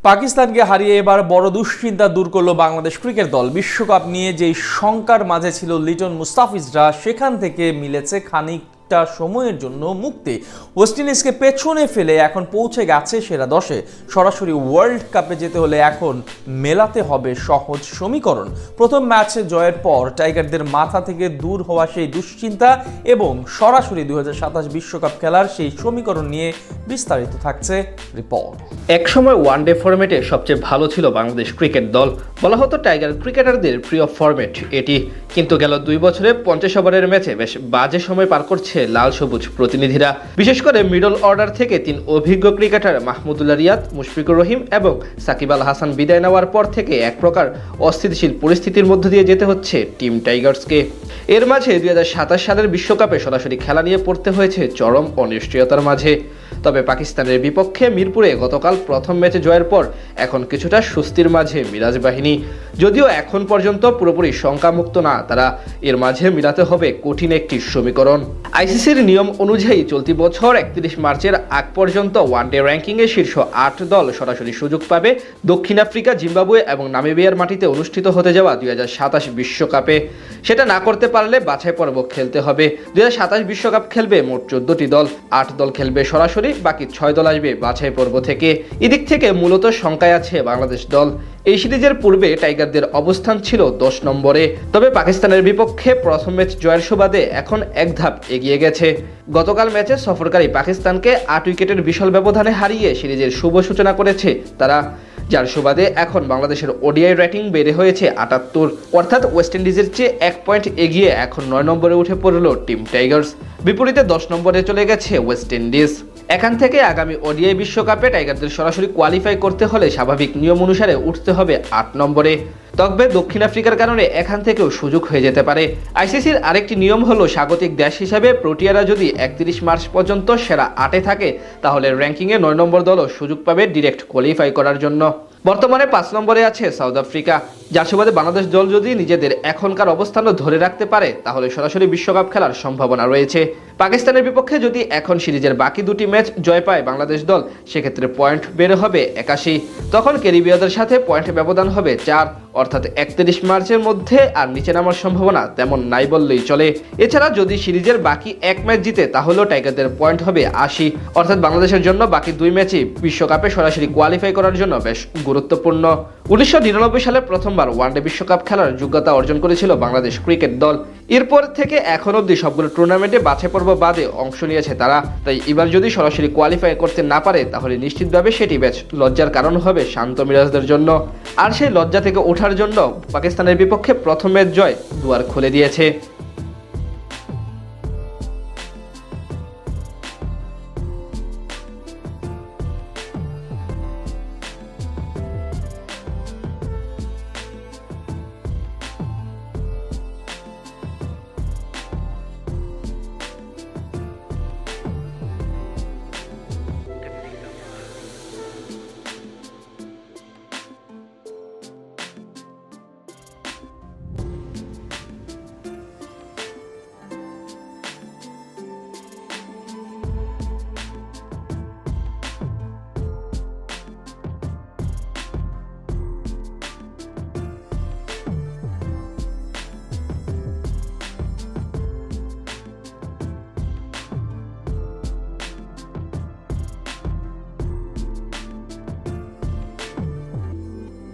পাকিস্তানকে হারিয়ে এবার বড় দুশ্চিন্তা দূর করলো বাংলাদেশ ক্রিকেট দল। বিশ্বকাপ নিয়ে যেই শঙ্কার মাঝে ছিল লিটন মুস্তাফিজরা, সেখান থেকে মিলেছে খানিকটা সময়ের জন্য মুক্তি। ওয়েস্ট ইন্ডিজকে পেছনে ফেলে এখন পৌঁছে গেছে সেরা 10-এ। সরাসরি ওয়ার্ল্ড কাপে যেতে হলে এখন মেলাতে হবে সহজ সমীকরণ। প্রথম ম্যাচে জয়ের পর টাইগারদের মাথা থেকে দূর হওয়া সেই দুশ্চিন্তা এবং সরাসরি 2027 বিশ্বকাপ খেলার সেই সমীকরণ নিয়ে বিস্তারিত থাকছে রিপোর্ট। একসময় ওয়ানডে ফরম্যাটে সবচেয়ে ভালো ছিল বাংলাদেশ ক্রিকেট দল। বলা হতো টাইগার ক্রিকেটারদের প্রিয় ফরম্যাট এটি, কিন্তু গেল 2 বছরে 50 ওভারের ম্যাচে বেশ বাজে সময় পার করছে লাল সবুজ প্রতিনিধিরা। বিশেষ করে মিডল অর্ডার থেকে 3 অভিজ্ঞ ক্রিকেটার মাহমুদুল্লাহ রিয়াদ, মুশফিকুর রহিম এবং সাকিব আল হাসান বিদায় নেওয়ার পর থেকে এক প্রকার অস্থিতিশীল পরিস্থিতির মধ্য দিয়ে যেতে হচ্ছে টিম টাইগার্সকে। এর মাঝে 2027 সালের বিশ্বকাপে সরাসরি খেলা নিয়ে পড়তে হয়েছে চরম অনিশ্চয়তার মাঝে। তবে পাকিস্তানের বিপক্ষে মিরপুরে গতকাল প্রথম ম্যাচে জয়ের পর এখন কিছুটা স্বস্তির মাঝে মিরাজ বাহিনী। যদিও এখন পর্যন্ত পুরোপুরি শঙ্কামুক্ত না তারা, এর মাঝে মিলাতে হবে কঠিন একটি সমীকরণ। আইসিসির নিয়ম অনুযায়ী চলতি বছর 31 মার্চের আগ পর্যন্ত ওয়ানডে র্যাঙ্কিংয়ে শীর্ষ 8 দল সরাসরি সুযোগ পাবে দক্ষিণ আফ্রিকা, জিম্বাবুয়ে এবং নামিবিয়ার মাটিতে অনুষ্ঠিত হতে যাওয়া 2027 বিশ্বকাপে। সেটা না করতে পারলে বাছাই পর্ব খেলতে হবে। 2027 বিশ্বকাপ খেলবে মোট 14টি দল, 8 দল খেলবে সরাসরি, বাকি 6 দল আসবে বাছাই পর্ব থেকে। এদিক থেকে মূলত শঙ্কায় আছে বাংলাদেশ দল। এই সিরিজের পূর্বে টাইগারদের অবস্থান ছিল 10 নম্বরে, তবে পাকিস্তানের বিপক্ষে প্রথম ম্যাচ জয়ের সুবাদে এখন এক ধাপ এগিয়ে গেছে। গতকাল ম্যাচে সফরকারী পাকিস্তানকে 8 উইকেটের বিশাল ব্যবধানে হারিয়ে সিরিজের শুভ সূচনা করেছে তারা, যার সুবাদে এখন বাংলাদেশের ওডিআই রেটিং বেড়ে হয়েছে 78, অর্থাৎ ওয়েস্ট ইন্ডিজের চেয়ে 1 পয়েন্ট এগিয়ে এখন 9 নম্বরে উঠে পড়ল টিম টাইগার্স। বিপরীতে 10 নম্বরে চলে গেছে ওয়েস্ট ইন্ডিজ। এখান থেকে আগামী ওডিআই বিশ্বকাপে টাইগারদের সরাসরি কোয়ালিফাই করতে হলে স্বাভাবিক নিয়ম অনুসারে উঠতে হবে 8 নম্বরে। তবে দক্ষিণ আফ্রিকার কারণে এখান থেকেও সুযোগ হয়ে যেতে পারে। আইসিসির আরেকটি নিয়ম হলো স্বাগতিক দেশ হিসাবে প্রোটিয়ারা যদি 31 মার্চ পর্যন্ত সেরা 8-এ থাকে তাহলে র্যাঙ্কিংয়ে 9 নম্বর দলও সুযোগ পাবে ডিরেক্ট কোয়ালিফাই করার জন্য। বর্তমানে 5 নম্বরে আছে সাউথ আফ্রিকা, যার সুবাদে বাংলাদেশ দল যদি নিজেদের এখনকার অবস্থানও ধরে রাখতে পারে তাহলে সরাসরি বিশ্বকাপ খেলার সম্ভাবনা রয়েছে। পাকিস্তানের বিপক্ষে যদি এখন সিরিজের বাকি 2টি ম্যাচ জয় পায় বাংলাদেশ দল, সেক্ষেত্রে পয়েন্ট বেড়ে হবে 81। তখন ক্যারিবীয়দের সাথে পয়েন্ট ব্যবধান হবে 4, অর্থাৎ 31 মার্চের মধ্যে আর নিচে নামার সম্ভাবনা তেমন নাই বললেই চলে। এছাড়া যদি সিরিজের বাকি 1 ম্যাচ জিতে তাহলেও টাইগারদের পয়েন্ট হবে 80, অর্থাৎ বাংলাদেশের জন্য বাকি 2 ম্যাচই বিশ্বকাপে সরাসরি কোয়ালিফাই করার জন্য বেশ গুরুত্বপূর্ণ। 1999 সালে প্রথমবার ওয়ানডে বিশ্বকাপ খেলার যোগ্যতা অর্জন করেছিল বাংলাদেশ ক্রিকেট দল। এরপর থেকে এখন অবধি সবগুলো টুর্নামেন্টে বাছাই পর্ব বাদে অংশ নিয়েছে তারা। তাই এবার যদি সরাসরি কোয়ালিফাই করতে না পারে তাহলে নিশ্চিতভাবে সেটি বেশ লজ্জার কারণ হবে শান্ত মিরাজদের জন্য। আর সেই লজ্জা থেকে ওঠার জন্য পাকিস্তানের বিপক্ষে প্রথম ম্যাচ জয় দুয়ার খুলে দিয়েছে।